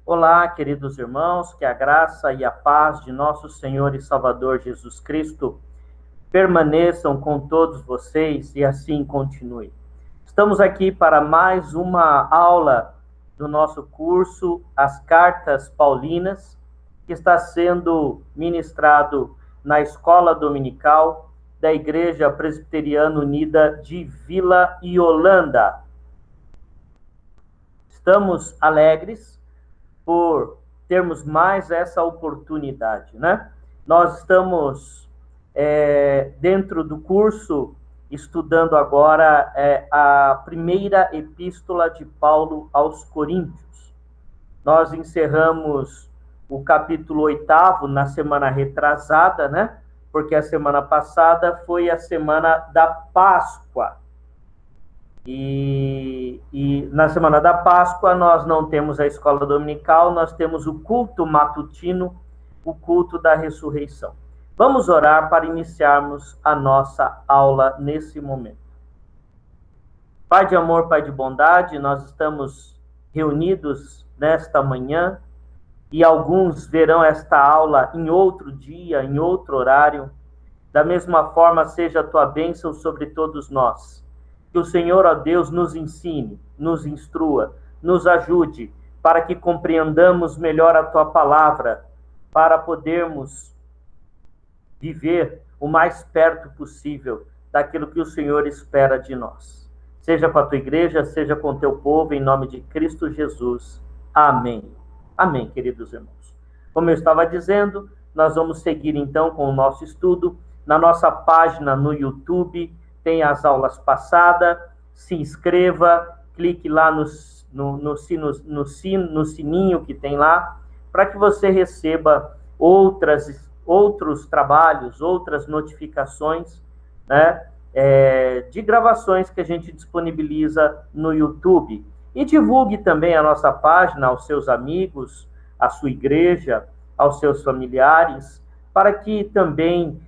Olá, queridos irmãos, que a graça e a paz de nosso Senhor e Salvador Jesus Cristo permaneçam com todos vocês e assim continue. Estamos aqui para mais uma aula do nosso curso As Cartas Paulinas, que está sendo ministrado na Escola Dominical da Igreja Presbiteriana Unida de Vila Iolanda. Estamos alegres por termos mais essa oportunidade, né? Nós estamos dentro do curso estudando agora a primeira epístola de Paulo aos Coríntios. Nós encerramos o capítulo 8º na semana retrasada, né? Porque a semana passada foi a semana da Páscoa. E na semana da Páscoa nós não temos a escola dominical, nós temos o culto matutino, o culto da ressurreição. Vamos orar para iniciarmos a nossa aula nesse momento. Pai de amor, Pai de bondade, nós estamos reunidos nesta manhã e alguns verão esta aula em outro dia, em outro horário. Da mesma forma, seja a tua bênção sobre todos nós. Que o Senhor, ó Deus, nos ensine, nos instrua, nos ajude, para que compreendamos melhor a tua palavra, para podermos viver o mais perto possível daquilo que o Senhor espera de nós. Seja com a tua igreja, seja com o teu povo, em nome de Cristo Jesus. Amém. Amém, queridos irmãos. Como eu estava dizendo, nós vamos seguir então com o nosso estudo. Na nossa página no YouTube, tem as aulas passadas, se inscreva, clique lá no sininho que tem lá, para que você receba outros trabalhos, outras notificações, né, de gravações que a gente disponibiliza no YouTube. E divulgue também a nossa página aos seus amigos, à sua igreja, aos seus familiares, para que também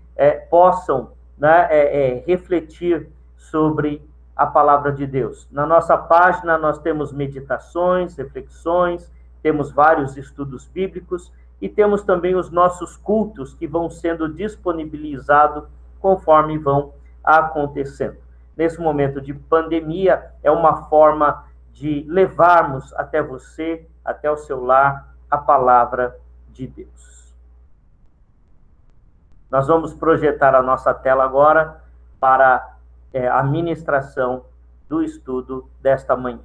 possam, né, refletir sobre a palavra de Deus. Na nossa página nós temos meditações, reflexões, temos vários estudos bíblicos e temos também os nossos cultos que vão sendo disponibilizados conforme vão acontecendo. Nesse momento de pandemia, é uma forma de levarmos até você, até o seu lar, a palavra de Deus. Nós vamos projetar a nossa tela agora para a ministração do estudo desta manhã.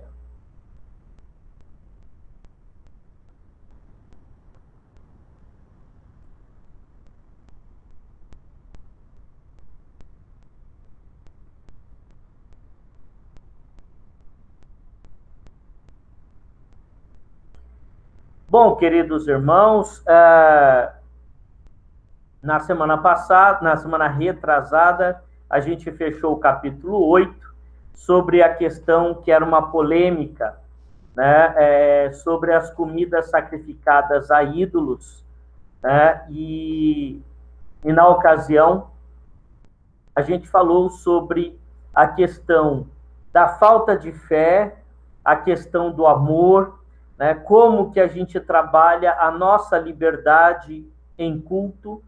Bom, queridos irmãos, na semana passada, na semana retrasada, a gente fechou o capítulo 8 sobre a questão que era uma polêmica, né, sobre as comidas sacrificadas a ídolos, né, e na ocasião a gente falou sobre a questão da falta de fé, a questão do amor, né, como que a gente trabalha a nossa liberdade em culto,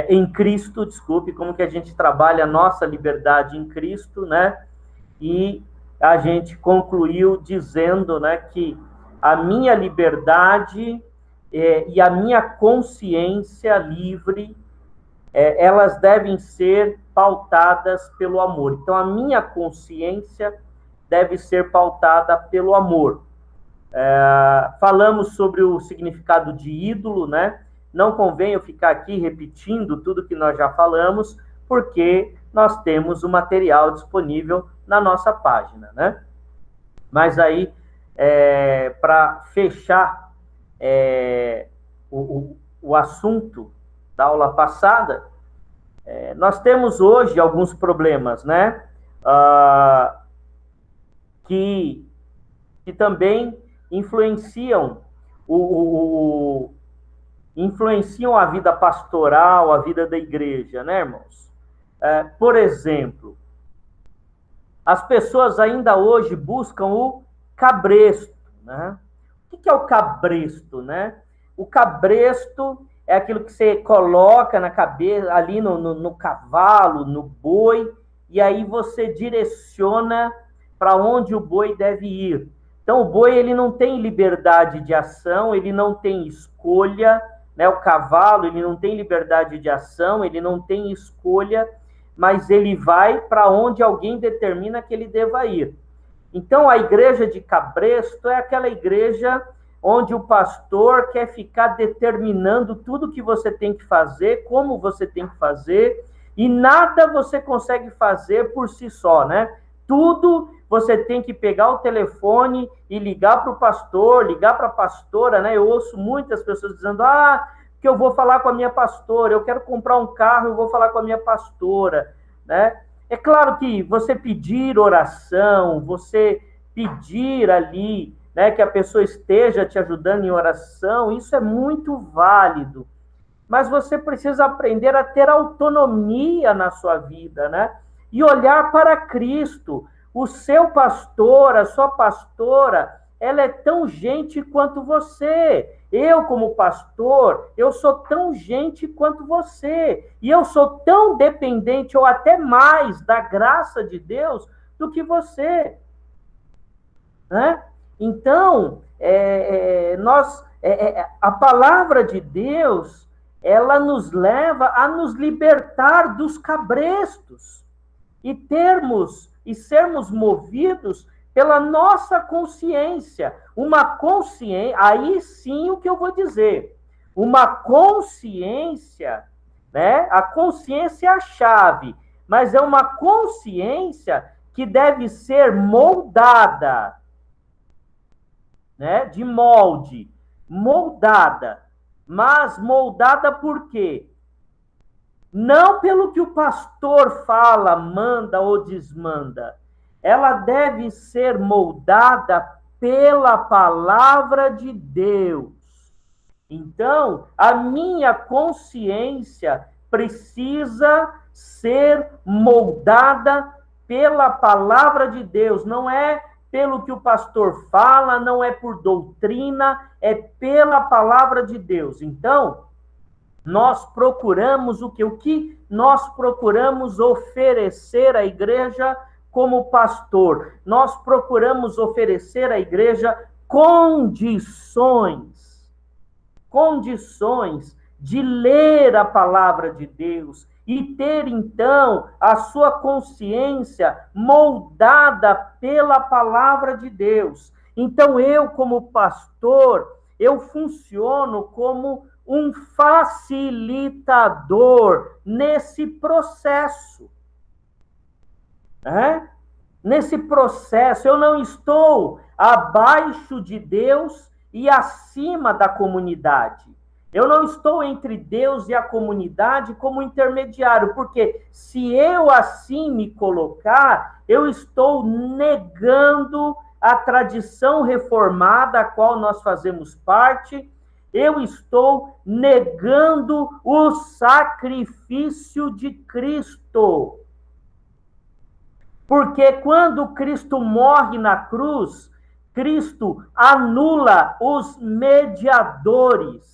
em Cristo, desculpe, como que a gente trabalha a nossa liberdade em Cristo, né? E a gente concluiu dizendo, né, que a minha liberdade e a minha consciência livre, elas devem ser pautadas pelo amor. Então, a minha consciência deve ser pautada pelo amor. Falamos sobre o significado de ídolo, né? Não convém eu ficar aqui repetindo tudo que nós já falamos, porque nós temos o material disponível na nossa página, né? Mas aí, para fechar o assunto da aula passada, nós temos hoje alguns problemas, né? Que também influenciam influenciam a vida pastoral, a vida da igreja, né, irmãos? Por exemplo, as pessoas ainda hoje buscam o cabresto, né? O O que é o cabresto, né? O cabresto é aquilo que você coloca na cabeça, ali no cavalo, no boi, e aí você direciona para onde o boi deve ir. Então, o boi ele não tem liberdade de ação, ele não tem escolha, né? O cavalo ele não tem liberdade de ação, ele não tem escolha, mas ele vai para onde alguém determina que ele deva ir. Então, a igreja de cabresto é aquela igreja onde o pastor quer ficar determinando tudo que você tem que fazer, como você tem que fazer, e nada você consegue fazer por si só, né? Tudo você tem que pegar o telefone e ligar para o pastor, ligar para a pastora, né? Eu ouço muitas pessoas dizendo, que eu vou falar com a minha pastora, eu quero comprar um carro, eu vou falar com a minha pastora, né? É claro que você pedir oração, você pedir ali, né, que a pessoa esteja te ajudando em oração, isso é muito válido. Mas você precisa aprender a ter autonomia na sua vida, né? E olhar para Cristo. O seu pastor, a sua pastora, ela é tão gente quanto você. Eu, como pastor, eu sou tão gente quanto você. E eu sou tão dependente, ou até mais, da graça de Deus do que você. Né? Então, a palavra de Deus, ela nos leva a nos libertar dos cabrestos e sermos movidos pela nossa consciência. Uma consciência, aí sim o que eu vou dizer, uma consciência, né? A consciência é a chave, mas é uma consciência que deve ser moldada, né? De molde, moldada. Mas moldada por quê? Não pelo que o pastor fala, manda ou desmanda. Ela deve ser moldada pela palavra de Deus. Então, a minha consciência precisa ser moldada pela palavra de Deus. Não é pelo que o pastor fala, não é por doutrina, é pela palavra de Deus. Então, nós procuramos o quê? O que nós procuramos oferecer à igreja como pastor? Nós procuramos oferecer à igreja condições de ler a palavra de Deus e ter, então, a sua consciência moldada pela palavra de Deus. Então, eu, como pastor, eu funciono como um facilitador nesse processo. Nesse processo, eu não estou abaixo de Deus e acima da comunidade. Eu não estou entre Deus e a comunidade como intermediário, porque se eu assim me colocar, eu estou negando a tradição reformada a qual nós fazemos parte, eu estou negando o sacrifício de Cristo. Porque quando Cristo morre na cruz, Cristo anula os mediadores.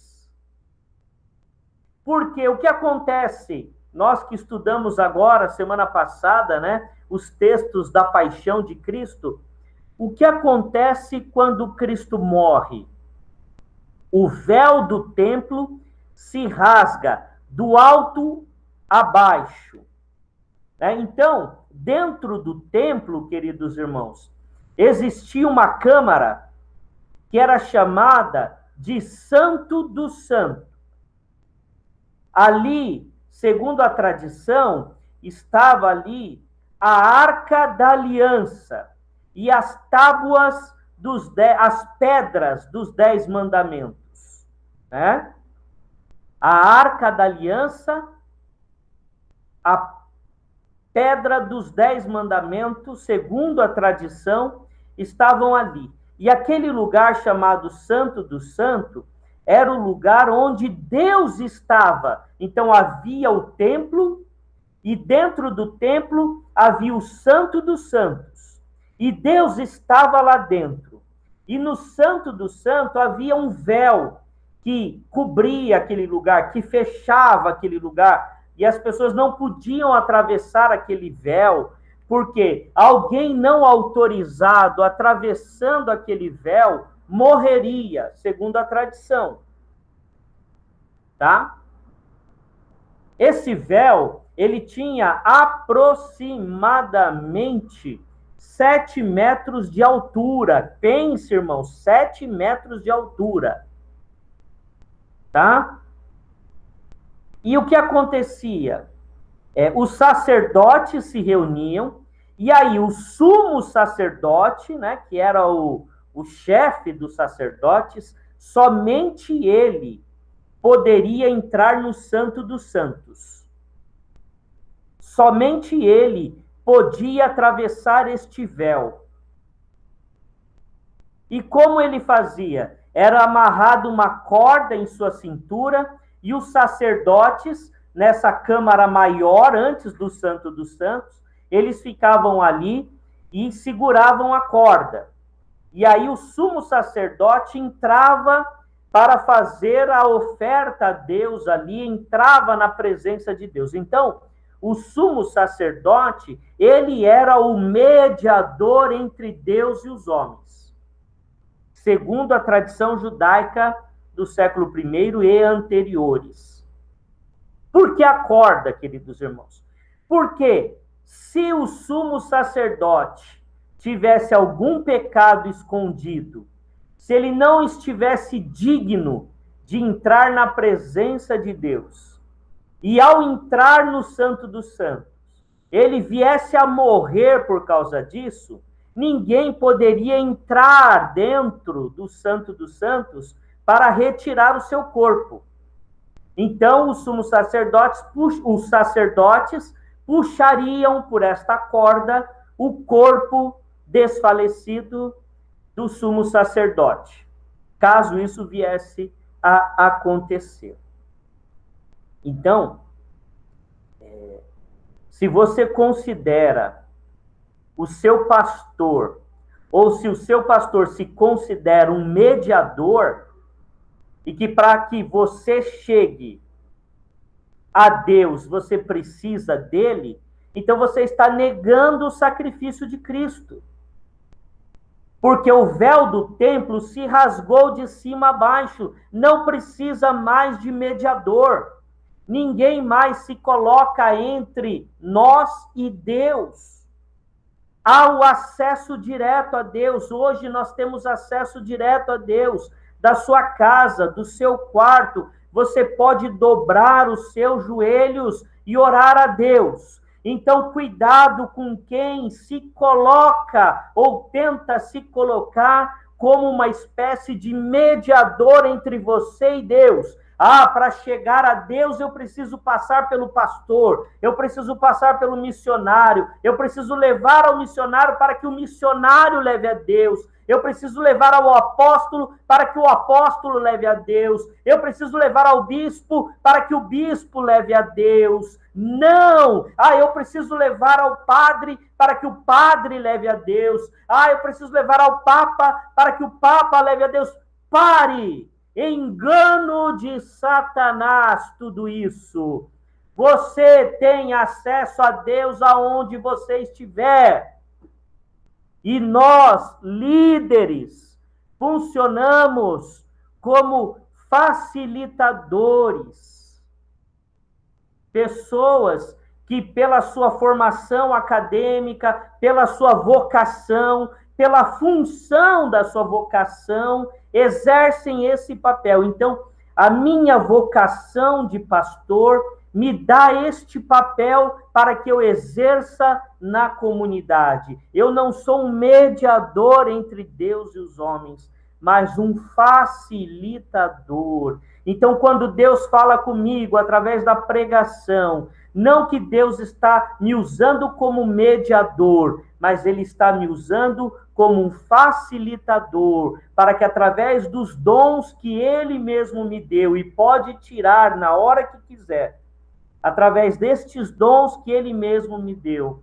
Porque o que acontece? Nós que estudamos agora, semana passada, né, os textos da paixão de Cristo, o que acontece quando Cristo morre? O véu do templo se rasga do alto a baixo. Então, dentro do templo, queridos irmãos, existia uma câmara que era chamada de Santo dos Santos. Ali, segundo a tradição, estava ali a Arca da Aliança e as tábuas as pedras dos 10 mandamentos. Né? A Arca da Aliança, a pedra dos 10 mandamentos, segundo a tradição, estavam ali. E aquele lugar chamado Santo do Santo era o lugar onde Deus estava. Então havia o templo, e dentro do templo havia o Santo dos Santos. E Deus estava lá dentro. E no Santo do Santo havia um véu que cobria aquele lugar, que fechava aquele lugar, e as pessoas não podiam atravessar aquele véu, porque alguém não autorizado atravessando aquele véu morreria, segundo a tradição. Tá? Esse véu, ele tinha aproximadamente 7 metros de altura. Pense, irmão, 7 metros de altura. Tá? E o que acontecia? Os sacerdotes se reuniam, e aí o sumo sacerdote, né, que era o chefe dos sacerdotes, somente ele poderia entrar no Santo dos Santos. Somente ele podia atravessar este véu. E como ele fazia? Era amarrado uma corda em sua cintura, e os sacerdotes, nessa câmara maior, antes do Santo dos Santos, eles ficavam ali e seguravam a corda. E aí o sumo sacerdote entrava para fazer a oferta a Deus ali, entrava na presença de Deus. Então, o sumo sacerdote, ele era o mediador entre Deus e os homens, segundo a tradição judaica do século I e anteriores. Por que a corda, queridos irmãos? Porque se o sumo sacerdote tivesse algum pecado escondido, se ele não estivesse digno de entrar na presença de Deus, e ao entrar no Santo dos Santos, ele viesse a morrer por causa disso, ninguém poderia entrar dentro do Santo dos Santos para retirar o seu corpo. Então, os sacerdotes puxariam por esta corda o corpo desfalecido do sumo sacerdote, caso isso viesse a acontecer. Então, se você considera o seu pastor, ou se o seu pastor se considera um mediador, e que para que você chegue a Deus, você precisa dele, então você está negando o sacrifício de Cristo. Porque o véu do templo se rasgou de cima a baixo, não precisa mais de mediador. Ninguém mais se coloca entre nós e Deus. Há o acesso direto a Deus. Hoje nós temos acesso direto a Deus. Da sua casa, do seu quarto, você pode dobrar os seus joelhos e orar a Deus. Então, cuidado com quem se coloca ou tenta se colocar como uma espécie de mediador entre você e Deus. Ah, para chegar a Deus eu preciso passar pelo pastor, eu preciso passar pelo missionário, eu preciso levar ao missionário para que o missionário leve a Deus. Eu preciso levar ao apóstolo para que o apóstolo leve a Deus. Eu preciso levar ao bispo para que o bispo leve a Deus. Não! Eu preciso levar ao padre para que o padre leve a Deus. Eu preciso levar ao papa para que o papa leve a Deus. Pare! Engano de Satanás, tudo isso. Você tem acesso a Deus aonde você estiver. E nós, líderes, funcionamos como facilitadores. Pessoas que, pela sua formação acadêmica, pela sua vocação, pela função da sua vocação, exercem esse papel. Então, a minha vocação de pastor me dá este papel para que eu exerça na comunidade. Eu não sou um mediador entre Deus e os homens, mas um facilitador. Então, quando Deus fala comigo através da pregação, não que Deus está me usando como mediador, mas Ele está me usando como um facilitador, para que através dos dons que Ele mesmo me deu e pode tirar na hora que quiser, através destes dons que Ele mesmo me deu,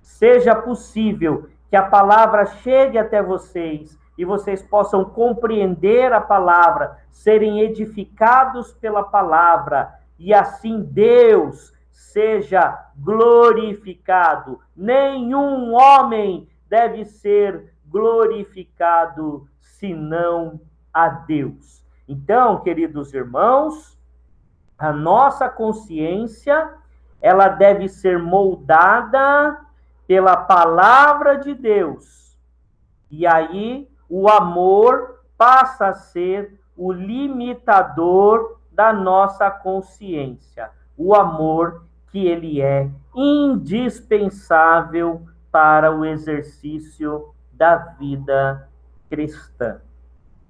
seja possível que a palavra chegue até vocês, e vocês possam compreender a palavra, serem edificados pela palavra, e assim Deus seja glorificado. Nenhum homem deve ser glorificado senão a Deus. Então, queridos irmãos, a nossa consciência, ela deve ser moldada pela palavra de Deus. E aí, o amor passa a ser o limitador da nossa consciência. O amor que ele é indispensável para o exercício da vida cristã.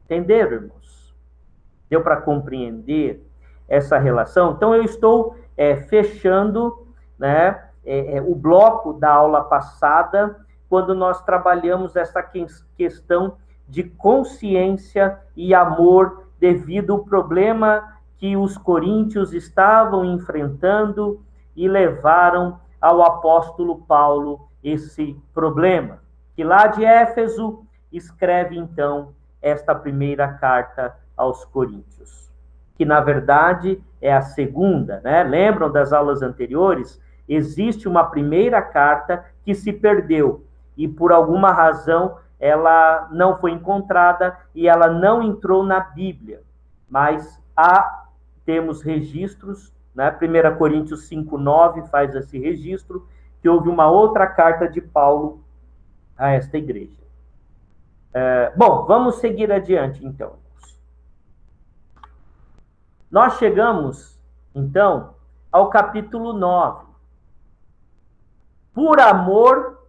Entenderam, irmãos? Deu para compreender essa relação? Então, eu estou fechando, né, o bloco da aula passada, quando nós trabalhamos essa questão de consciência e amor devido ao problema que os coríntios estavam enfrentando e levaram ao apóstolo Paulo esse problema. Que lá de Éfeso escreve, então, esta primeira carta aos coríntios, que na verdade é a segunda, né? Lembram das aulas anteriores? Existe uma primeira carta que se perdeu e por alguma razão ela não foi encontrada e ela não entrou na Bíblia, mas temos registros, né? 1 Coríntios 5:9 faz esse registro, que houve uma outra carta de Paulo a esta igreja. Bom, vamos seguir adiante, então. Nós chegamos, então, ao capítulo 9. Por amor,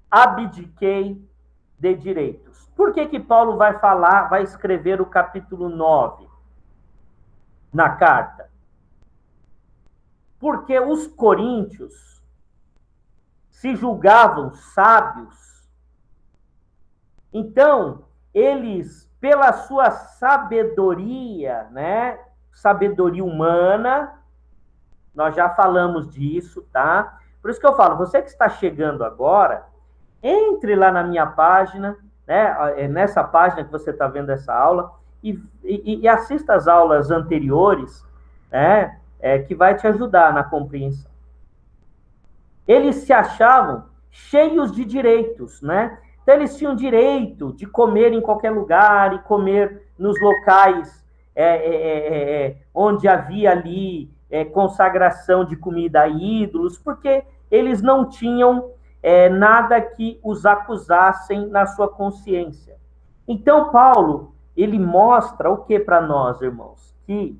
abdiquei de direitos. Por que Paulo vai escrever o capítulo 9 na carta? Porque os coríntios se julgavam sábios. Então, eles, pela sua sabedoria, né? Sabedoria humana, nós já falamos disso, tá? Por isso que eu falo, você que está chegando agora, entre lá na minha página, né? Nessa página que você está vendo essa aula, e assista as aulas anteriores, né? Que vai te ajudar na compreensão. Eles se achavam cheios de direitos, né? Então, eles tinham direito de comer em qualquer lugar e comer nos locais onde havia ali consagração de comida a ídolos, porque eles não tinham nada que os acusassem na sua consciência. Então, Paulo, ele mostra o que para nós, irmãos? Que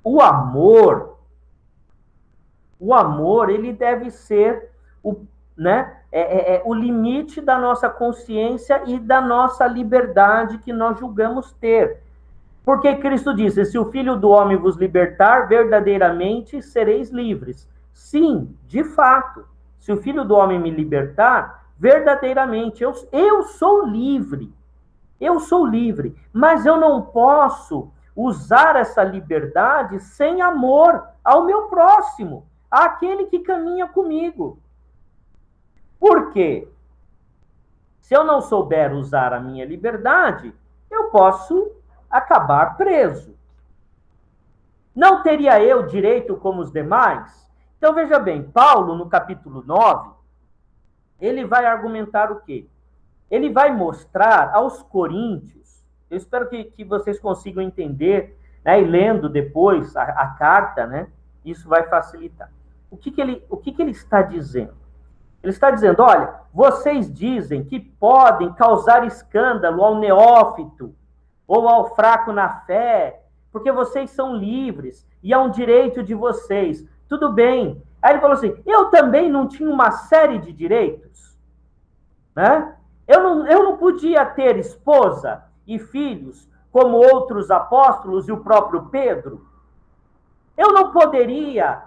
o amor, ele deve ser o limite da nossa consciência e da nossa liberdade que nós julgamos ter. Porque Cristo disse, se o Filho do Homem vos libertar, verdadeiramente sereis livres. Sim, de fato, se o Filho do Homem me libertar, verdadeiramente eu sou livre. Eu sou livre, mas eu não posso usar essa liberdade sem amor ao meu próximo, àquele que caminha comigo. Por quê? Se eu não souber usar a minha liberdade, eu posso acabar preso. Não teria eu direito como os demais? Então, veja bem, Paulo, no capítulo 9, ele vai argumentar o quê? Ele vai mostrar aos coríntios, eu espero que vocês consigam entender, né, e lendo depois a carta, né, isso vai facilitar. O que ele está dizendo? Ele está dizendo, olha, vocês dizem que podem causar escândalo ao neófito ou ao fraco na fé, porque vocês são livres e é um direito de vocês. Tudo bem. Aí ele falou assim, eu também não tinha uma série de direitos, né? Eu não podia ter esposa e filhos como outros apóstolos e o próprio Pedro. Eu não poderia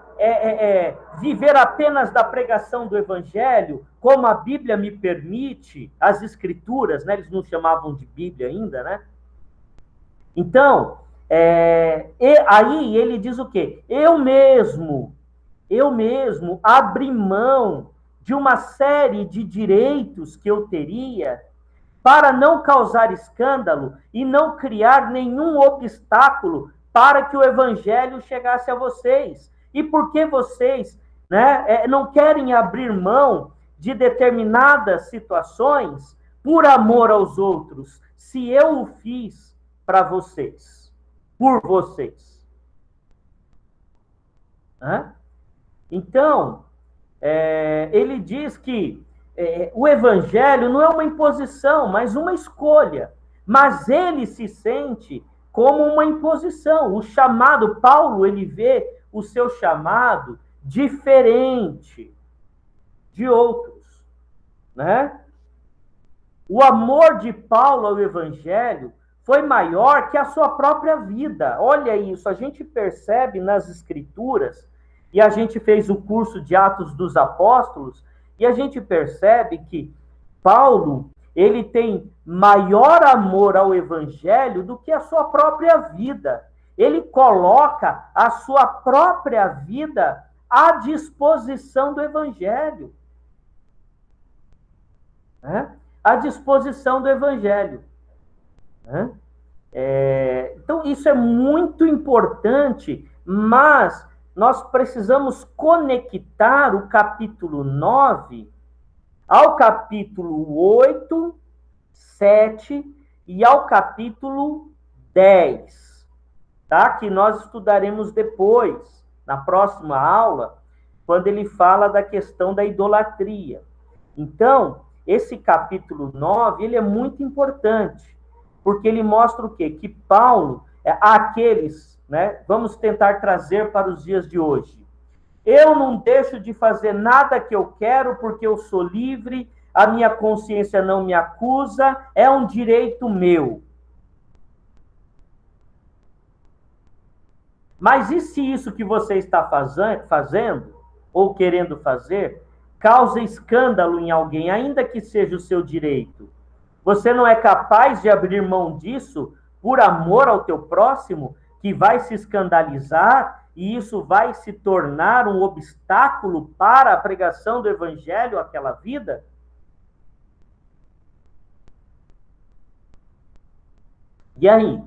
viver apenas da pregação do evangelho, como a Bíblia me permite, as escrituras, né? Eles não chamavam de Bíblia ainda, né? Então, aí ele diz o quê? Eu mesmo abri mão de uma série de direitos que eu teria para não causar escândalo e não criar nenhum obstáculo para que o evangelho chegasse a vocês. E por que vocês, né, não querem abrir mão de determinadas situações por amor aos outros, se eu o fiz para vocês, por vocês? Então, ele diz que o evangelho não é uma imposição, mas uma escolha. Mas ele se sente como uma imposição. O chamado, Paulo, ele vê o seu chamado diferente de outros, né? O amor de Paulo ao evangelho foi maior que a sua própria vida. Olha isso, a gente percebe nas escrituras, e a gente fez o curso de Atos dos Apóstolos, e a gente percebe que Paulo, ele tem maior amor ao evangelho do que a sua própria vida. Ele coloca a sua própria vida à disposição do evangelho. À disposição do evangelho. Então, isso é muito importante, mas nós precisamos conectar o capítulo 9 ao capítulo 8, 7 e ao capítulo 10, tá? Que nós estudaremos depois, na próxima aula, quando ele fala da questão da idolatria. Então, esse capítulo 9, ele é muito importante, porque ele mostra o quê? Que Paulo, aqueles, né, vamos tentar trazer para os dias de hoje. Eu não deixo de fazer nada que eu quero porque eu sou livre, a minha consciência não me acusa, é um direito meu. Mas e se isso que você está fazendo, ou querendo fazer, causa escândalo em alguém, ainda que seja o seu direito? Você não é capaz de abrir mão disso por amor ao teu próximo, que vai se escandalizar e isso vai se tornar um obstáculo para a pregação do evangelho àquela vida? E aí?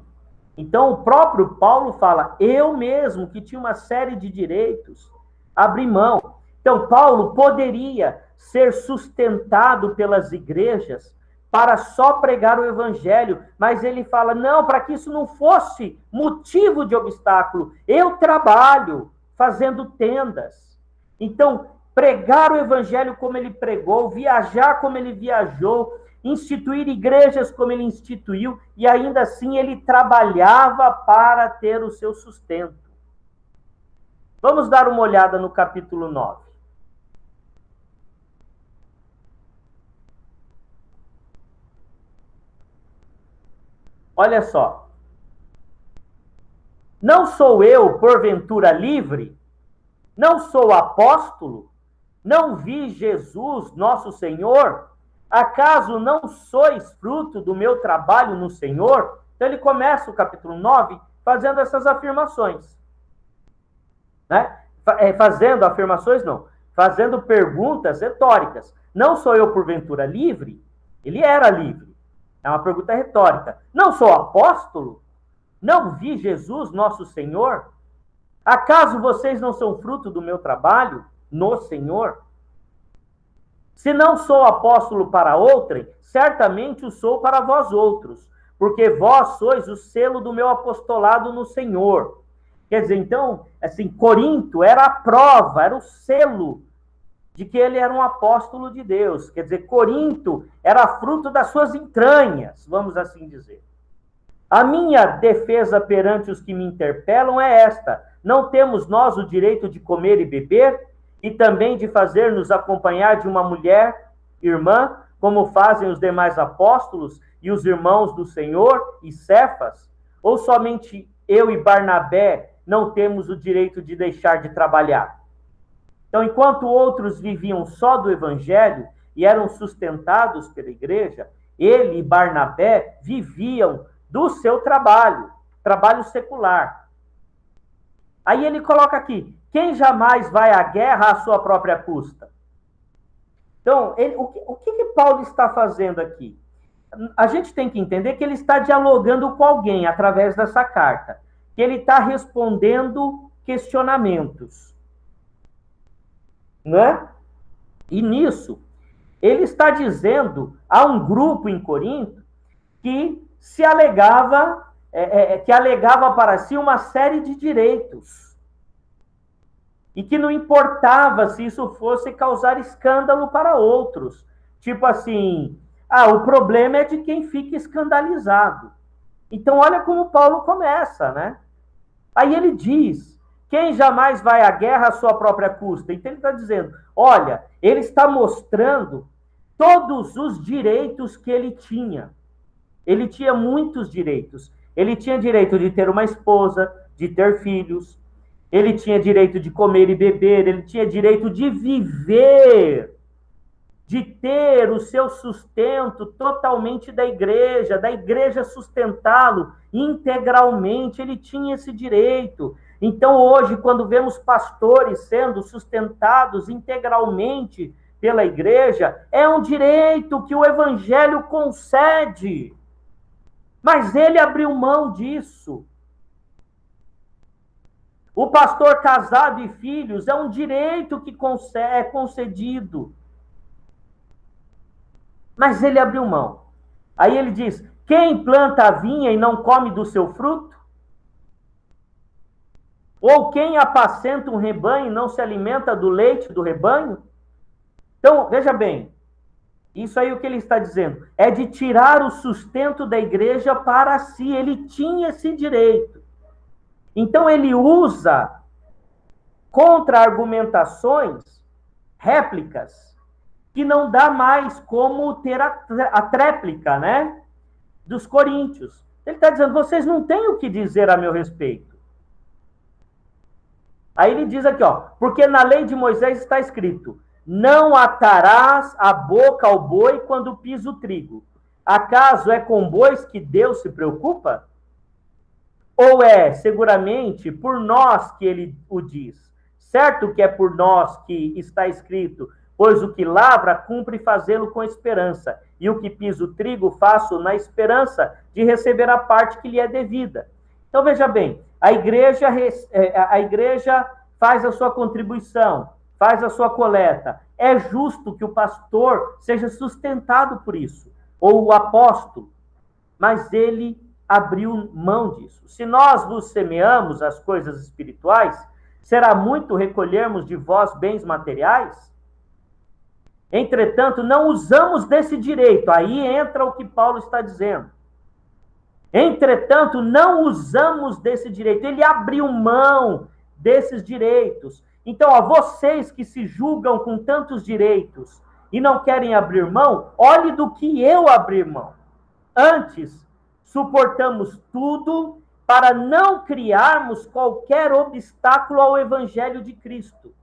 Então, o próprio Paulo fala, eu mesmo, que tinha uma série de direitos, abri mão. Então, Paulo poderia ser sustentado pelas igrejas para só pregar o evangelho, mas ele fala, não, para que isso não fosse motivo de obstáculo, eu trabalho fazendo tendas. Então, pregar o evangelho como ele pregou, viajar como ele viajou, instituir igrejas como ele instituiu, e ainda assim ele trabalhava para ter o seu sustento. Vamos dar uma olhada no capítulo 9. Olha só. Não sou eu, porventura, livre? Não sou apóstolo? Não vi Jesus, nosso Senhor? Acaso não sois fruto do meu trabalho no Senhor? Então ele começa o capítulo 9 fazendo essas afirmações. Né? Fazendo afirmações, não. Fazendo perguntas retóricas. Não sou eu, porventura, livre? Ele era livre. É uma pergunta retórica. Não sou apóstolo? Não vi Jesus, nosso Senhor? Acaso vocês não são fruto do meu trabalho no Senhor? Se não sou apóstolo para outrem, certamente o sou para vós outros, porque vós sois o selo do meu apostolado no Senhor. Quer dizer, então, assim, Corinto era a prova, era o selo de que ele era um apóstolo de Deus. Quer dizer, Corinto era fruto das suas entranhas, vamos assim dizer. A minha defesa perante os que me interpelam é esta: não temos nós o direito de comer e beber, e também de fazer-nos acompanhar de uma mulher, irmã, como fazem os demais apóstolos e os irmãos do Senhor e Cefas? Ou somente eu e Barnabé não temos o direito de deixar de trabalhar? Então, enquanto outros viviam só do evangelho e eram sustentados pela igreja, ele e Barnabé viviam do seu trabalho, trabalho secular. Aí ele coloca aqui, quem jamais vai à guerra à sua própria custa? Então, o que Paulo está fazendo aqui? a gente tem que entender que ele está dialogando com alguém através dessa carta, que ele está respondendo questionamentos, né? E nisso, ele está dizendo a um grupo em Corinto que se alegava, que alegava para si uma série de direitos e que não importava se isso fosse causar escândalo para outros. Tipo assim, o problema é de quem fica escandalizado. Então, olha como Paulo começa, né? Aí ele diz, quem jamais vai à guerra à sua própria custa? Então ele está dizendo, olha, ele está mostrando todos os direitos que ele tinha. Ele tinha muitos direitos. Ele tinha direito de ter uma esposa, de ter filhos. Ele tinha direito de comer e beber. Ele tinha direito de viver, de ter o seu sustento totalmente da igreja sustentá-lo integralmente. Ele tinha esse direito. Então, hoje, quando vemos pastores sendo sustentados integralmente pela igreja, é um direito que o evangelho concede. Mas ele abriu mão disso. O pastor casado e filhos é um direito que é concedido. Mas ele abriu mão. Aí ele diz, quem planta a vinha e não come do seu fruto? Ou quem apacenta um rebanho e não se alimenta do leite do rebanho? Então, veja bem, isso aí o que ele está dizendo é de tirar o sustento da igreja para si. Ele tinha esse direito. Então ele usa contra-argumentações, réplicas, que não dá mais como ter a tréplica, né, dos coríntios. Ele está dizendo, vocês não têm o que dizer a meu respeito. Aí ele diz aqui, ó, porque na lei de Moisés está escrito, não atarás a boca ao boi quando pisa o trigo. Acaso é com bois que Deus se preocupa? Ou é, seguramente, por nós que ele o diz? Certo que é por nós que está escrito, pois o que lavra, cumpre fazê-lo com esperança, e o que pisa o trigo, faço na esperança de receber a parte que lhe é devida. Então, veja bem, a igreja faz a sua contribuição, faz a sua coleta. É justo que o pastor seja sustentado por isso, ou o apóstolo, mas ele abriu mão disso. Se nós vos semeamos as coisas espirituais, será muito recolhermos de vós bens materiais? Entretanto, não usamos desse direito. Aí entra o que Paulo está dizendo. Entretanto, não usamos desse direito. Ele abriu mão desses direitos. Então, vocês que se julgam com tantos direitos e não querem abrir mão, olhe do que eu abri mão. Antes, suportamos tudo para não criarmos qualquer obstáculo ao evangelho de Cristo.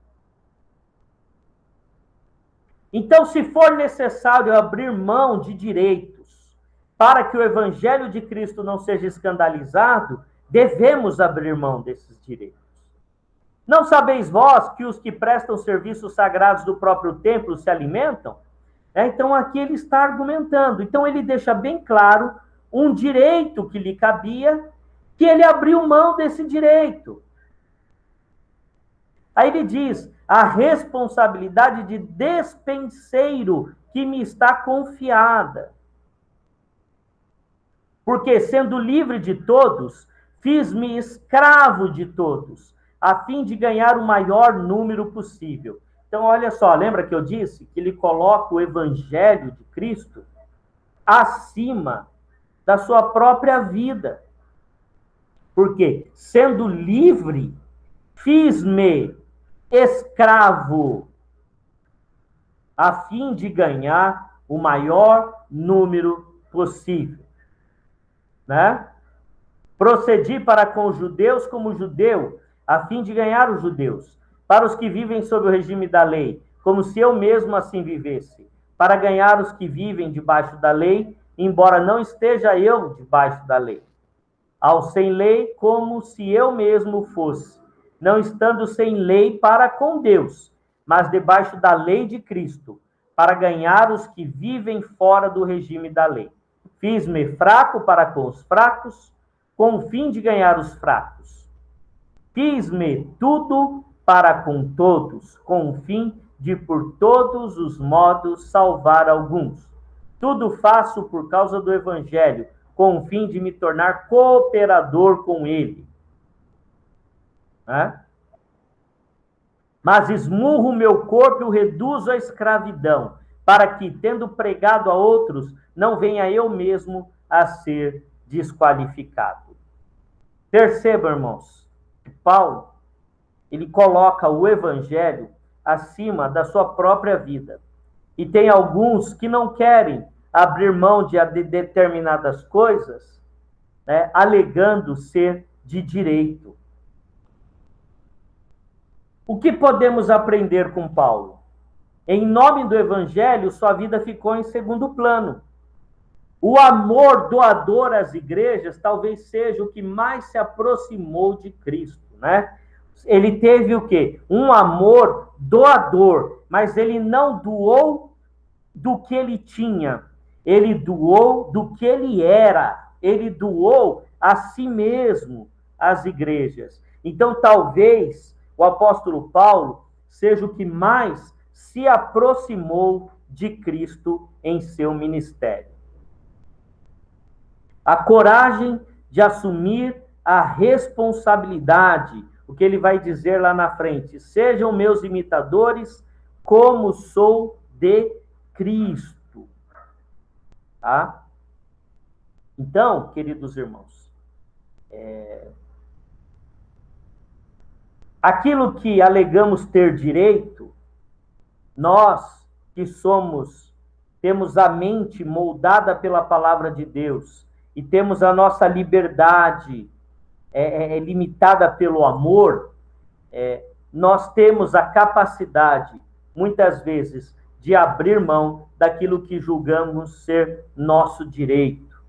Então, se for necessário abrir mão de direitos para que o evangelho de Cristo não seja escandalizado, devemos abrir mão desses direitos. Não sabeis vós que os que prestam serviços sagrados do próprio templo se alimentam? Então, aqui ele está argumentando. Então, ele deixa bem claro um direito que lhe cabia, que ele abriu mão desse direito. Aí ele diz, a responsabilidade de despenseiro que me está confiada. Porque, sendo livre de todos, fiz-me escravo de todos, a fim de ganhar o maior número possível. Então, olha só, lembra que eu disse que ele coloca o evangelho de Cristo acima da sua própria vida. Porque, sendo livre, fiz-me escravo, a fim de ganhar o maior número possível. Né? Procedi para com os judeus como judeu, a fim de ganhar os judeus. Para os que vivem sob o regime da lei, como se eu mesmo assim vivesse. Para ganhar os que vivem debaixo da lei, embora não esteja eu debaixo da lei. Ao sem lei, como se eu mesmo fosse, não estando sem lei para com Deus, mas debaixo da lei de Cristo, para ganhar os que vivem fora do regime da lei. Fiz-me fraco para com os fracos, com o fim de ganhar os fracos. Fiz-me tudo para com todos, com o fim de por todos os modos salvar alguns. Tudo faço por causa do Evangelho, com o fim de me tornar cooperador com ele. Mas esmurro o meu corpo e o reduzo à escravidão, para que, tendo pregado a outros, não venha eu mesmo a ser desqualificado. Percebam, irmãos, que Paulo, ele coloca o Evangelho acima da sua própria vida. E tem alguns que não querem abrir mão de determinadas coisas, né, alegando ser de direito. O que podemos aprender com Paulo? Em nome do Evangelho, sua vida ficou em segundo plano. O amor doador às igrejas talvez seja o que mais se aproximou de Cristo, né? Ele teve o quê? Um amor doador, mas ele não doou do que ele tinha, ele doou do que ele era, ele doou a si mesmo às igrejas. Então, talvez o apóstolo Paulo seja o que mais se aproximou de Cristo em seu ministério. A coragem de assumir a responsabilidade, o que ele vai dizer lá na frente: sejam meus imitadores, como sou de Cristo. Tá? Então, queridos irmãos, aquilo que alegamos ter direito, nós que temos a mente moldada pela palavra de Deus e temos a nossa liberdade limitada pelo amor, nós temos a capacidade, muitas vezes, de abrir mão daquilo que julgamos ser nosso direito,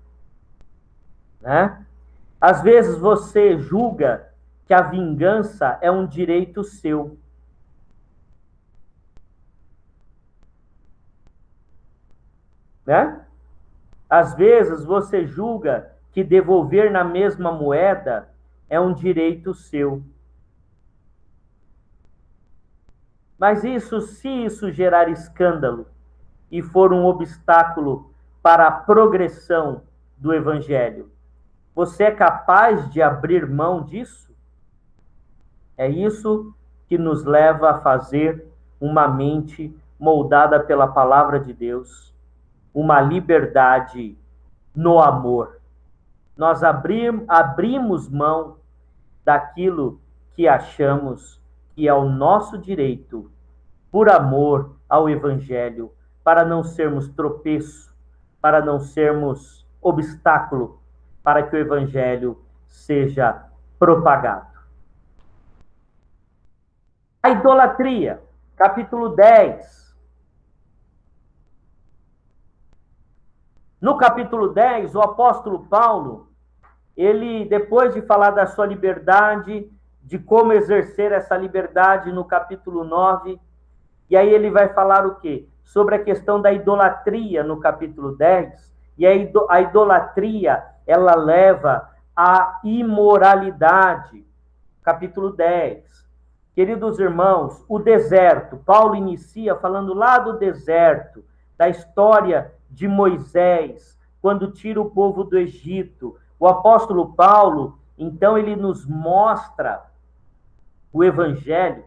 né? Às vezes você julga que a vingança é um direito seu. Né? Às vezes você julga que devolver na mesma moeda é um direito seu. Mas se isso gerar escândalo e for um obstáculo para a progressão do Evangelho, você é capaz de abrir mão disso? É isso que nos leva a fazer uma mente moldada pela palavra de Deus, uma liberdade no amor. Nós abrimos mão daquilo que achamos que é o nosso direito, por amor ao Evangelho, para não sermos tropeço, para não sermos obstáculo, para que o Evangelho seja propagado. A idolatria, capítulo 10. No capítulo 10, o apóstolo Paulo, ele, depois de falar da sua liberdade, de como exercer essa liberdade no capítulo 9, e aí ele vai falar o quê? Sobre a questão da idolatria no capítulo 10, e a idolatria, ela leva à imoralidade. Capítulo 10. Queridos irmãos, o deserto. Paulo inicia falando lá do deserto, da história de Moisés, quando tira o povo do Egito. O apóstolo Paulo, então, ele nos mostra o Evangelho,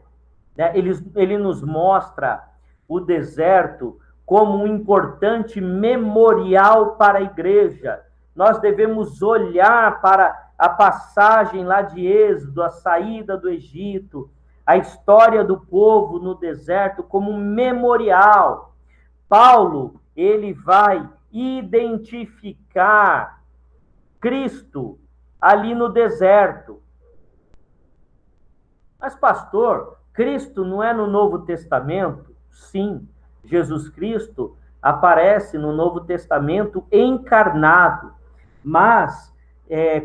né? Ele nos mostra o deserto como um importante memorial para a igreja. Nós devemos olhar para a passagem lá de Êxodo, a saída do Egito, a história do povo no deserto como um memorial. Paulo, ele vai identificar Cristo ali no deserto. Mas, pastor, Cristo não é no Novo Testamento? Sim, Jesus Cristo aparece no Novo Testamento encarnado. Mas,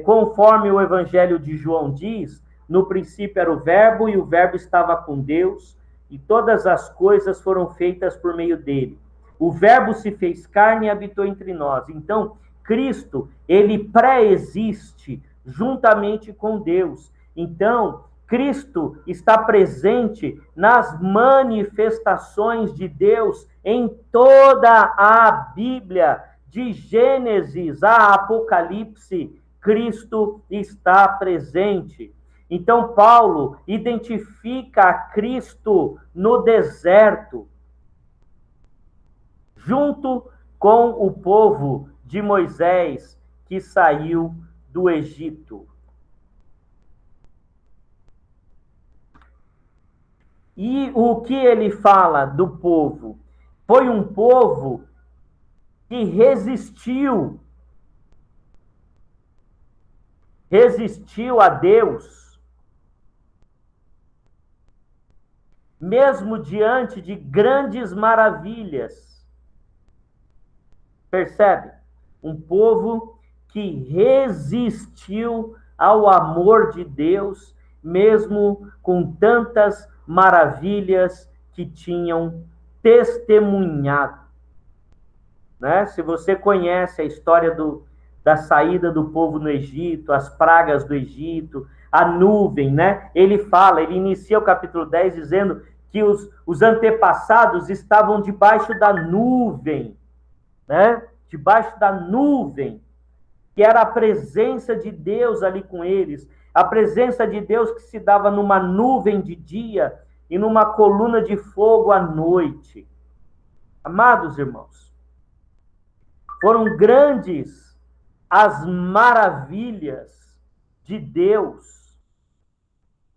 conforme o Evangelho de João diz, no princípio era o Verbo, e o Verbo estava com Deus, e todas as coisas foram feitas por meio dele. O Verbo se fez carne e habitou entre nós. Então, Cristo, ele pré-existe juntamente com Deus. Então, Cristo está presente nas manifestações de Deus em toda a Bíblia, de Gênesis a Apocalipse, Cristo está presente. Então, Paulo identifica Cristo no deserto, junto com o povo de Moisés que saiu do Egito. E o que ele fala do povo? Foi um povo que resistiu a Deus, mesmo diante de grandes maravilhas. Percebe? Um povo que resistiu ao amor de Deus, mesmo com tantas maravilhas que tinham testemunhado. Né? Se você conhece a história da saída do povo no Egito, as pragas do Egito, a nuvem, né? Ele inicia o capítulo 10 dizendo que os antepassados estavam debaixo da nuvem, né? Debaixo da nuvem, que era a presença de Deus ali com eles, a presença de Deus que se dava numa nuvem de dia e numa coluna de fogo à noite. Amados irmãos, foram grandes as maravilhas de Deus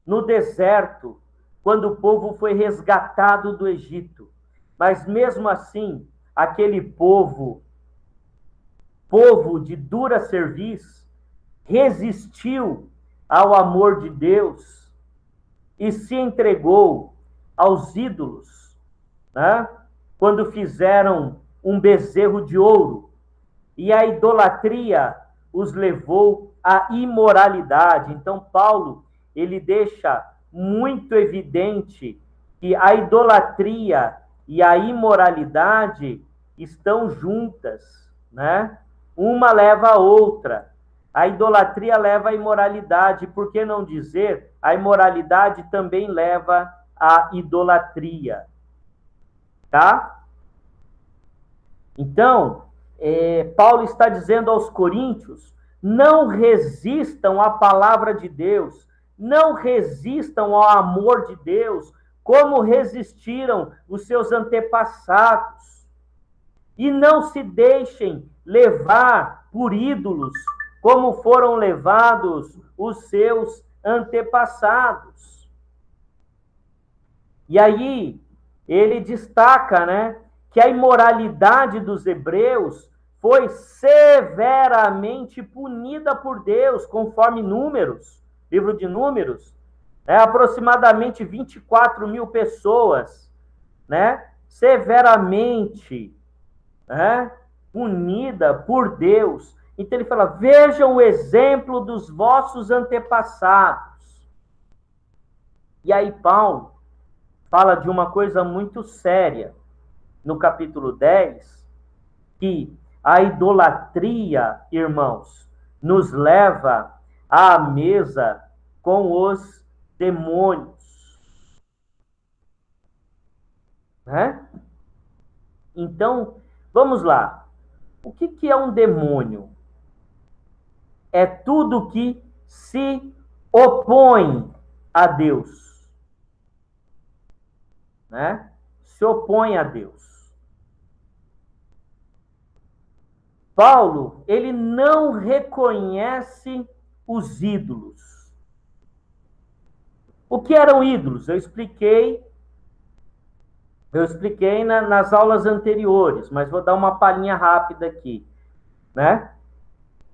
no deserto, quando o povo foi resgatado do Egito. Mas mesmo assim, aquele povo de dura cerviz, resistiu ao amor de Deus e se entregou aos ídolos, né? Quando fizeram um bezerro de ouro. E a idolatria os levou à imoralidade. Então, Paulo, ele deixa muito evidente que a idolatria e a imoralidade estão juntas, né? Uma leva a outra. A idolatria leva à imoralidade. Por que não dizer, a imoralidade também leva à idolatria. Tá? Então, Paulo está dizendo aos coríntios, não resistam à palavra de Deus, não resistam ao amor de Deus, como resistiram os seus antepassados. E não se deixem levar por ídolos, como foram levados os seus antepassados. E aí, ele destaca, né, que a imoralidade dos hebreus foi severamente punida por Deus, conforme Números, livro de Números, aproximadamente 24 mil pessoas, né, severamente, né, punida por Deus. Então ele fala, vejam o exemplo dos vossos antepassados. E aí Paulo fala de uma coisa muito séria, no capítulo 10, que a idolatria, irmãos, nos leva à mesa com os demônios. Né? Então, vamos lá. O que é um demônio? É tudo que se opõe a Deus. Né? Se opõe a Deus. Paulo, ele não reconhece os ídolos. O que eram ídolos? Eu expliquei nas aulas anteriores, mas vou dar uma palhinha rápida aqui, né?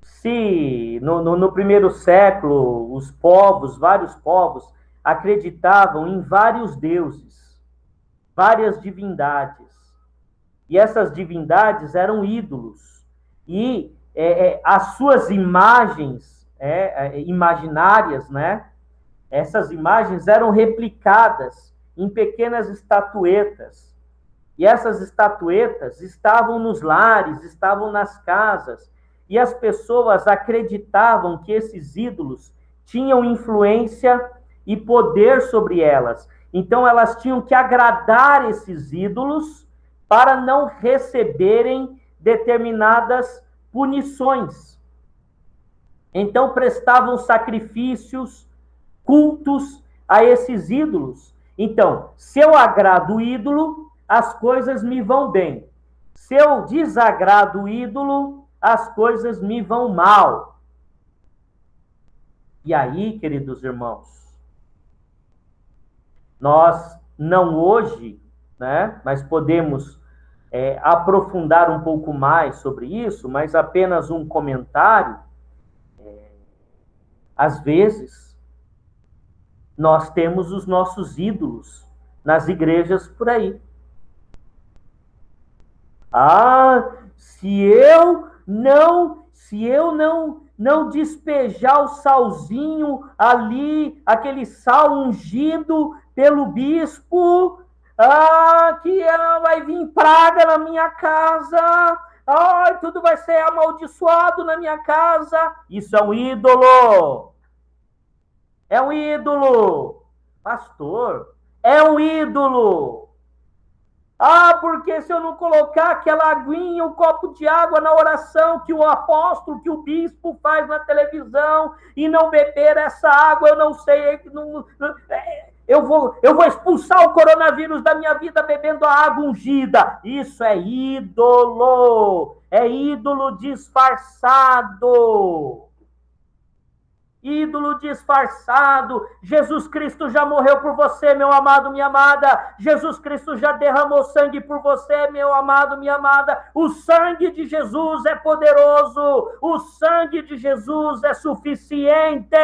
Se no primeiro século vários povos, acreditavam em vários deuses, várias divindades, e essas divindades eram ídolos. E as suas imagens imaginárias, né? Essas imagens eram replicadas em pequenas estatuetas. E essas estatuetas estavam nos lares, estavam nas casas. e as pessoas acreditavam que esses ídolos tinham influência e poder sobre elas. Então elas tinham que agradar esses ídolos para não receberem determinadas punições. Então prestavam sacrifícios, cultos a esses ídolos. Então, se eu agrado o ídolo, as coisas me vão bem. Se eu desagrado o ídolo, as coisas me vão mal. E aí, queridos irmãos, nós não hoje, né, mas podemos aprofundar um pouco mais sobre isso, mas apenas um comentário. Às vezes, nós temos os nossos ídolos nas igrejas por aí. Se eu não despejar o salzinho ali, aquele sal ungido pelo bispo, que vai vir praga na minha casa, tudo vai ser amaldiçoado na minha casa. Isso é um ídolo. É um ídolo. Pastor, é um ídolo. Porque se eu não colocar aquela aguinha, um copo de água na oração que o apóstolo, que o bispo faz na televisão, e não beber essa água, eu não sei, eu vou expulsar o coronavírus da minha vida bebendo a água ungida. Isso é ídolo disfarçado. Ídolo disfarçado. Jesus Cristo já morreu por você, meu amado, minha amada. Jesus Cristo já derramou sangue por você, meu amado, minha amada. O sangue de Jesus é poderoso. O sangue de Jesus é suficiente.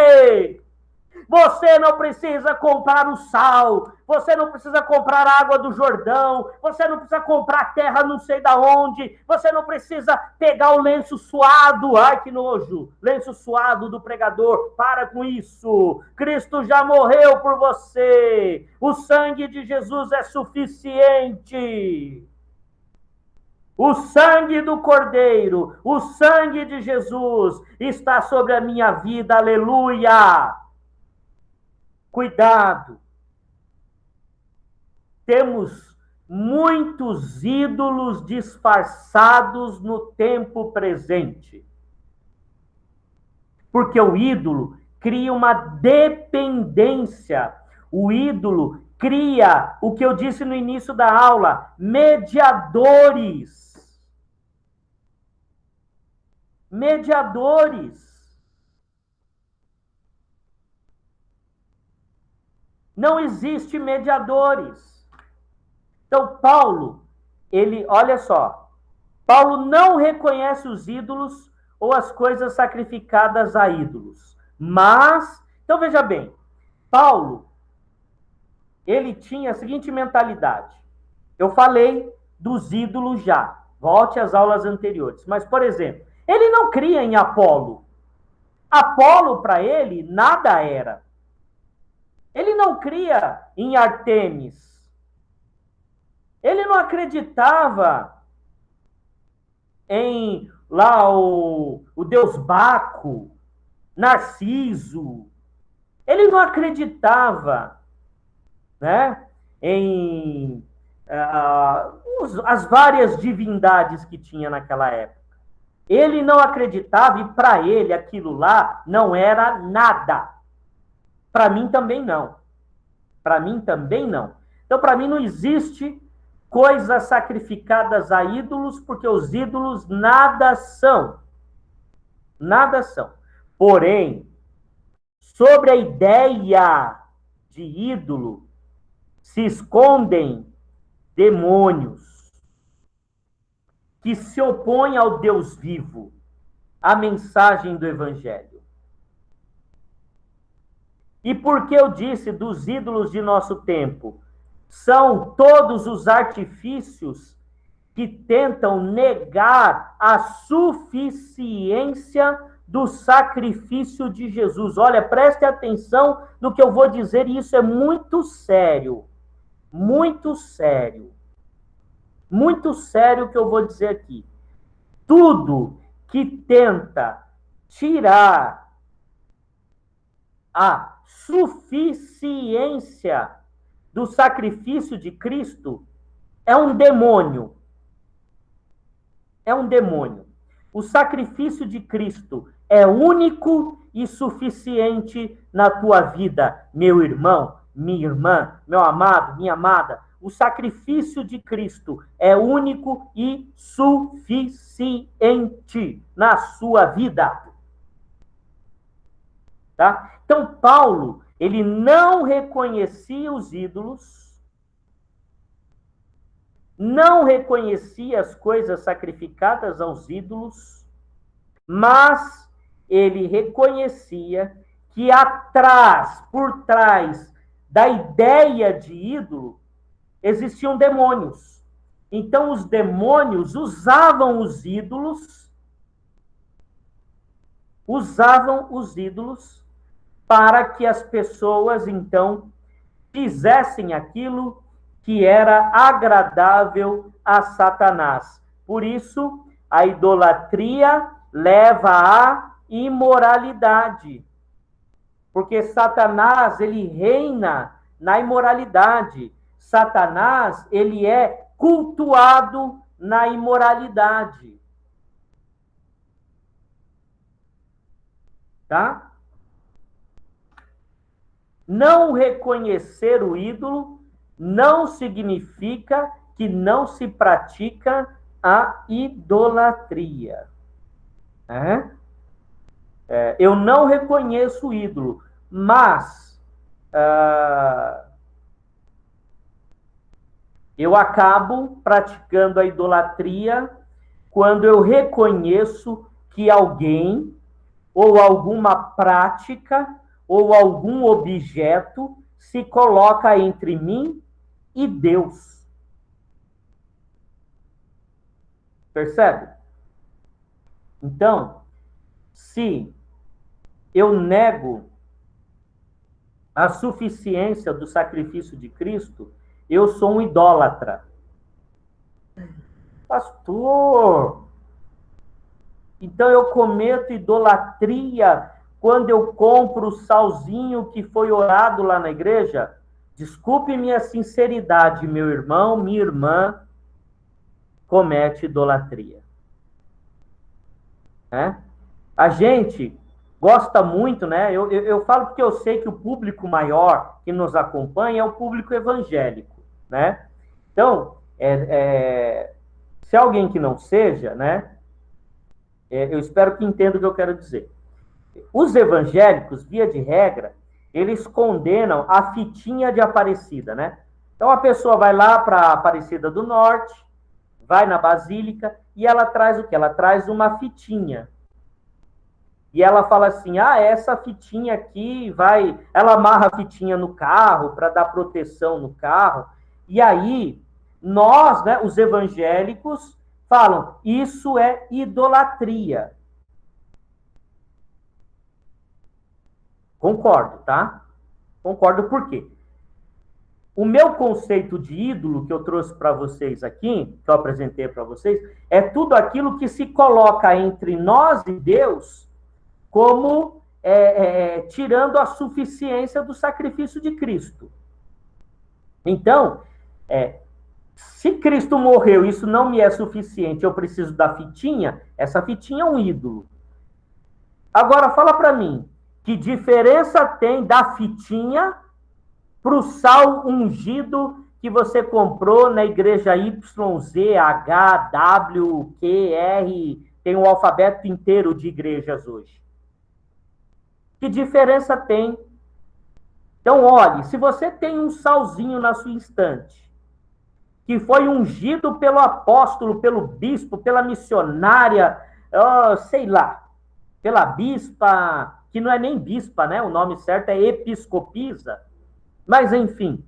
Você não precisa comprar o sal, você não precisa comprar a água do Jordão, você não precisa comprar terra não sei da onde, você não precisa pegar o lenço suado, ai que nojo, lenço suado do pregador, para com isso. Cristo já morreu por você, o sangue de Jesus é suficiente. O sangue do Cordeiro, o sangue de Jesus está sobre a minha vida, aleluia. Cuidado. Temos muitos ídolos disfarçados no tempo presente. Porque o ídolo cria uma dependência. O ídolo cria, o que eu disse no início da aula, mediadores. Mediadores. Não existe mediadores. Então, Paulo, olha só, Paulo não reconhece os ídolos ou as coisas sacrificadas a ídolos. Mas, então veja bem, Paulo, ele tinha a seguinte mentalidade. Eu falei dos ídolos já. Volte às aulas anteriores. Mas, por exemplo, ele não cria em Apolo. Apolo, para ele, nada era. Ele não cria em Artemis. Ele não acreditava em lá o deus Baco, Narciso. Ele não acreditava, né, em as várias divindades que tinha naquela época. Ele não acreditava e para ele aquilo lá não era nada. Para mim também não. Para mim também não. Então, para mim não existe coisas sacrificadas a ídolos, porque os ídolos nada são. Nada são. Porém, sobre a ideia de ídolo, se escondem demônios que se opõem ao Deus vivo, à mensagem do Evangelho. E por que eu disse dos ídolos de nosso tempo? São todos os artifícios que tentam negar a suficiência do sacrifício de Jesus. Olha, preste atenção no que eu vou dizer, e isso é muito sério. Muito sério. Muito sério o que eu vou dizer aqui. Tudo que tenta tirar a suficiência do sacrifício de Cristo é um demônio. É um demônio. O sacrifício de Cristo é único e suficiente na tua vida, meu irmão, minha irmã, meu amado, minha amada. O sacrifício de Cristo é único e suficiente na sua vida. Tá? Então, Paulo, ele não reconhecia os ídolos, não reconhecia as coisas sacrificadas aos ídolos, mas ele reconhecia que atrás, por trás da ideia de ídolo, existiam demônios. Então, os demônios usavam os ídolos para que as pessoas, então, fizessem aquilo que era agradável a Satanás. Por isso, a idolatria leva à imoralidade. Porque Satanás, ele reina na imoralidade. Satanás, ele é cultuado na imoralidade. Tá? Não reconhecer o ídolo não significa que não se pratica a idolatria. Eu não reconheço o ídolo, mas eu acabo praticando a idolatria quando eu reconheço que alguém ou alguma prática ou algum objeto se coloca entre mim e Deus. Percebe? Então, se eu nego a suficiência do sacrifício de Cristo, eu sou um idólatra. Pastor, então eu cometo idolatria quando eu compro o salzinho que foi orado lá na igreja? Desculpe minha sinceridade, meu irmão, minha irmã, comete idolatria. A gente gosta muito, né? Eu falo porque eu sei que o público maior que nos acompanha é o público evangélico, né? Então, se alguém que não seja, né? Eu espero que entenda o que eu quero dizer. Os evangélicos, via de regra, eles condenam a fitinha de Aparecida, né? Então a pessoa vai lá para Aparecida do Norte, vai na Basílica e ela traz o quê? Ela traz uma fitinha. E ela fala assim: essa fitinha aqui vai... Ela amarra a fitinha no carro para dar proteção no carro. E aí, nós, né, os evangélicos, falam: isso é idolatria. Concordo, tá? Concordo por quê? O meu conceito de ídolo que eu trouxe para vocês aqui, que eu apresentei para vocês, é tudo aquilo que se coloca entre nós e Deus como tirando a suficiência do sacrifício de Cristo. Então, se Cristo morreu, isso não me é suficiente, eu preciso da fitinha, essa fitinha é um ídolo. Agora, fala para mim, que diferença tem da fitinha para o sal ungido que você comprou na igreja YZ, H, W, Q, R, tem o alfabeto inteiro de igrejas hoje? Que diferença tem? Então, olhe, se você tem um salzinho na sua estante, que foi ungido pelo apóstolo, pelo bispo, pela missionária, sei lá, pela bispa, que não é nem bispa, né? O nome certo é episcopisa. Mas, enfim.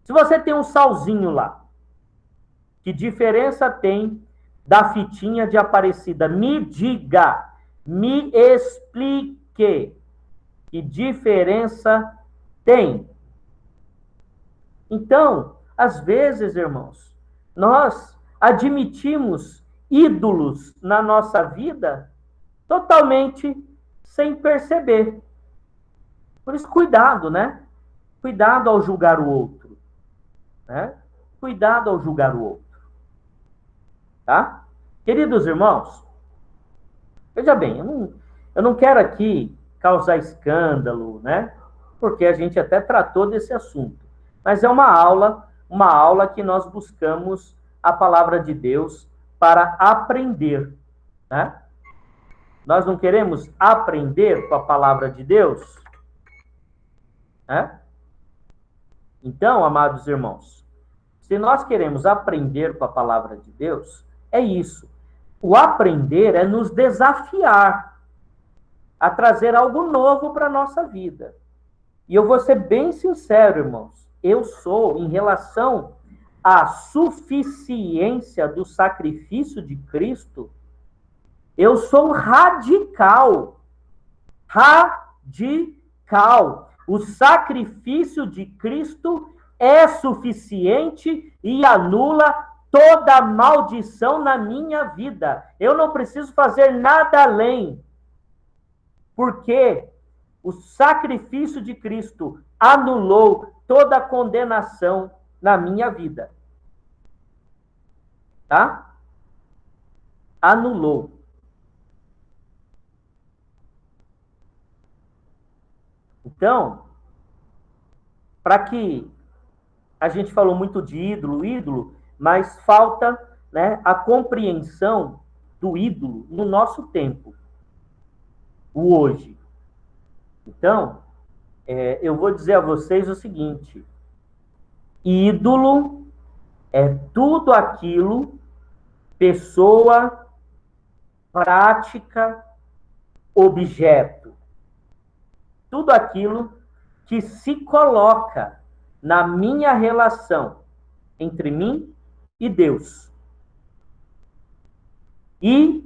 Se você tem um salzinho lá, que diferença tem da fitinha de Aparecida? Me diga, me explique. Que diferença tem? Então, às vezes, irmãos, nós admitimos ídolos na nossa vida totalmente sem perceber. Por isso, cuidado, né? Cuidado ao julgar o outro, né? Cuidado ao julgar o outro, tá? Queridos irmãos, veja bem, eu não quero aqui causar escândalo, né? Porque a gente até tratou desse assunto. Mas é uma aula que nós buscamos a palavra de Deus para aprender, né? Nós não queremos aprender com a palavra de Deus, né? Então, amados irmãos, se nós queremos aprender com a palavra de Deus, é isso. O aprender é nos desafiar a trazer algo novo para a nossa vida. E eu vou ser bem sincero, irmãos. Eu sou, em relação à suficiência do sacrifício de Cristo, eu sou radical. Radical. O sacrifício de Cristo é suficiente e anula toda maldição na minha vida. Eu não preciso fazer nada além. Porque o sacrifício de Cristo anulou toda a condenação na minha vida. Tá? Anulou. Então, para que a gente falou muito de ídolo, mas falta, né, a compreensão do ídolo no nosso tempo, o hoje. Então, eu vou dizer a vocês o seguinte: ídolo é tudo aquilo, pessoa, prática, objeto. Tudo aquilo que se coloca na minha relação entre mim e Deus. E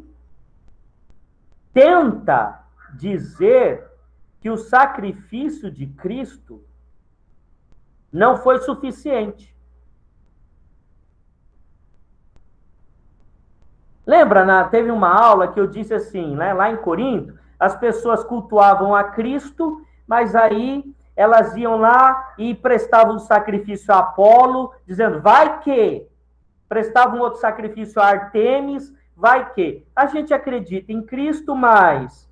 tenta dizer que o sacrifício de Cristo não foi suficiente. Lembra, teve uma aula que eu disse assim, né, lá em Corinto, as pessoas cultuavam a Cristo, mas aí elas iam lá e prestavam sacrifício a Apolo, dizendo, vai que, prestavam outro sacrifício a Artemis, vai que. A gente acredita em Cristo, mas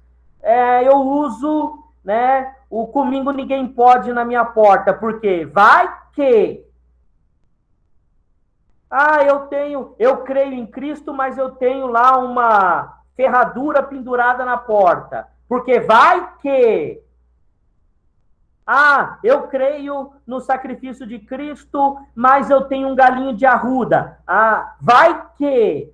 eu uso, né, o comigo ninguém pode na minha porta, porque vai que. Eu creio em Cristo, mas eu tenho lá uma ferradura pendurada na porta, porque vai que. Eu creio no sacrifício de Cristo, mas eu tenho um galinho de arruda. Vai que.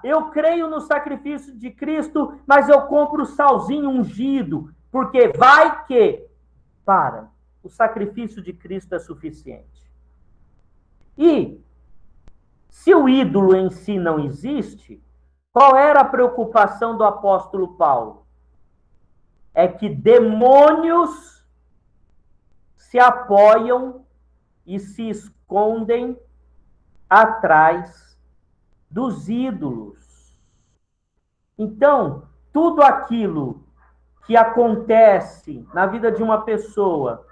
Eu creio no sacrifício de Cristo, mas eu compro salzinho ungido, porque vai que. Para, o sacrifício de Cristo é suficiente. E, se o ídolo em si não existe, qual era a preocupação do apóstolo Paulo? É que demônios se apoiam e se escondem atrás dos ídolos. Então, tudo aquilo que acontece na vida de uma pessoa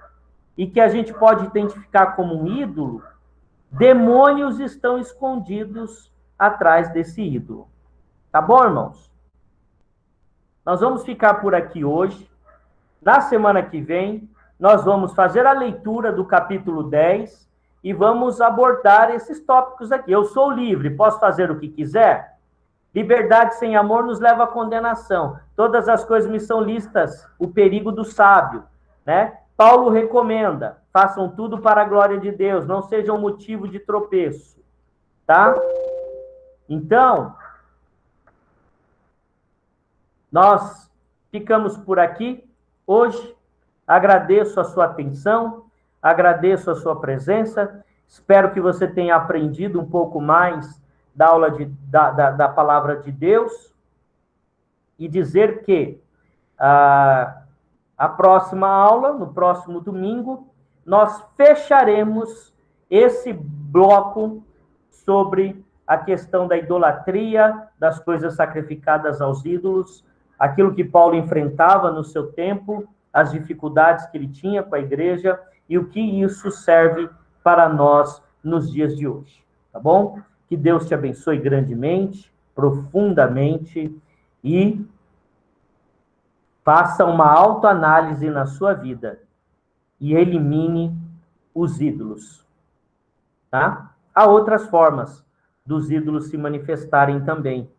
e que a gente pode identificar como um ídolo, demônios estão escondidos atrás desse ídolo. Tá bom, irmãos? Nós vamos ficar por aqui hoje. Na semana que vem, nós vamos fazer a leitura do capítulo 10 e vamos abordar esses tópicos aqui. Eu sou livre, posso fazer o que quiser? Liberdade sem amor nos leva à condenação. Todas as coisas me são lícitas, o perigo do sábio, né? Paulo recomenda, façam tudo para a glória de Deus, não sejam motivo de tropeço, tá? Então, nós ficamos por aqui hoje. Agradeço a sua atenção, agradeço a sua presença. Espero que você tenha aprendido um pouco mais da aula da palavra de Deus. E dizer que a próxima aula, no próximo domingo, nós fecharemos esse bloco sobre a questão da idolatria, das coisas sacrificadas aos ídolos, aquilo que Paulo enfrentava no seu tempo, as dificuldades que ele tinha com a igreja e o que isso serve para nós nos dias de hoje, tá bom? Que Deus te abençoe grandemente, profundamente e faça uma autoanálise na sua vida e elimine os ídolos, tá? Há outras formas dos ídolos se manifestarem também,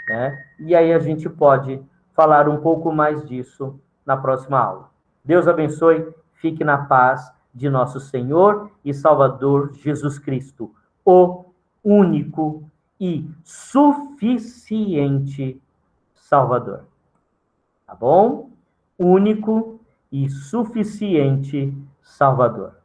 né? E aí a gente pode falar um pouco mais disso na próxima aula. Deus abençoe, fique na paz de nosso Senhor e Salvador Jesus Cristo, o único e suficiente Salvador. Tá bom? Único e suficiente Salvador.